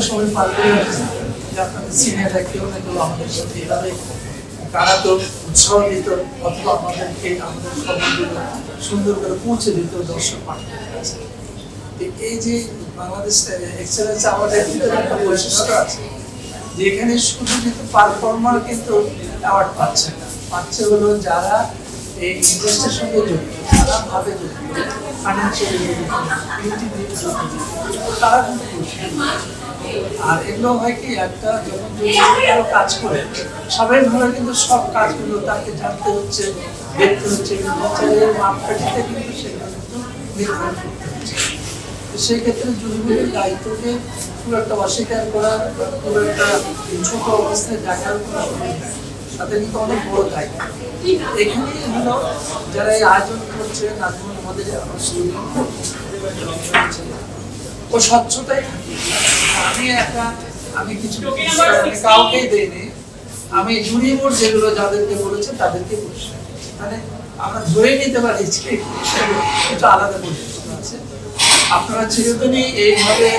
সময় পার করে যে আপনাদের সিনিয়ররা কেউ না কেউ আমাদের সাথে এভাবে কারা তো উৎসাহ দিত অথবা আমাদেরকে আমাদের খবরগুলো সুন্দর করে পৌঁছে দিত দর্শক পাঠকের কাছে। এই যে বাংলাদেশ এক্সেলেন্স অ্যাওয়ার্ডের ভিতরে একটা বৈশিষ্ট্য আছে যে এখানে শুধু কিন্তু পারফর্মার কিন্তু অ্যাওয়ার্ড পাচ্ছে না, পাচ্ছে হলো যারা এই ইন্ডাস্ট্রির সঙ্গে জড়িত, নানাভাবে জড়িত, ফাইন্যান্সিয়ালি জড়িত, তারা কিন্তু পুরস্কার। আর এগুলো হয় কি একটা যখন কারো কাজ করে স্বাভাবিকভাবে কিন্তু সব কাজগুলো তাকে জানতে হচ্ছে, দেখতে হচ্ছে, বিচারের মাপকাঠিতে কিন্তু সেগুলো কিন্তু নির্ধারণ করতে হচ্ছে। সেই ক্ষেত্রে জুরিগুলির দায়িত্বকে খুব একটা অস্বীকার করার, খুব একটা ছোট অবস্থায় দেখার কোনো সুযোগ নেই, তাদের কিন্তু অনেক বড় দায়িত্ব। এখানেই হলো যারা এই আয়োজন করছে নাজমুল আমাদের ও স্বচ্ছতাই থাকে। আমি কিছু কাউকেই দেইনি, আমি জুরি বোর্ড যেগুলো যাদেরকে বলেছে তাদেরকে বলছি, মানে আমরা ধরে নিতে পারি যে কিছু আলাদা পরিস্থিতি আছে। আপনারা চিরদিনই এইভাবে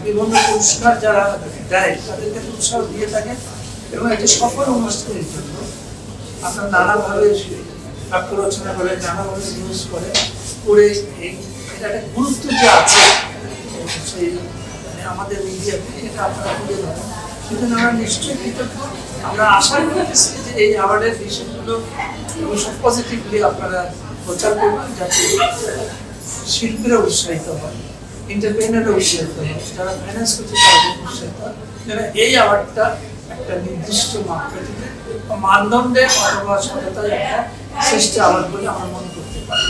বিভিন্ন পুরস্কার যারা দেয় তাদেরকে উৎসাহ দিয়ে থাকেন এবং একটি সফল অনুষ্ঠানের জন্য আপনারা নানাভাবে বাক্য রচনা করেন, নানাভাবে নিউজ করেন, করে এটা একটা গুরুত্ব যে আছে সেই আমাদের মিডিয়াতে এটা আপনারা তুলে ধরেন। সেজন্য আমরা নিশ্চয়ই কৃতজ্ঞ। আমরা আশা করতেছি যে এই অ্যাওয়ার্ডের বিষয়গুলো সব পজিটিভলি আপনারা প্রচার করবেন, যাতে শিল্পীরা উৎসাহিত হয়, এন্টারপ্রেনাররা উৎসাহিত হয়, যারা ফাইন্যান্স করছে তারা উৎসাহিত হয়, যারা এই অ্যাওয়ার্ডটা একটা নির্দিষ্ট মাপকাঠিতে মানদণ্ডে অথবা সততায় একটা শ্রেষ্ঠ অ্যাওয়ার্ড বলে আমরা মনে করতে পারি।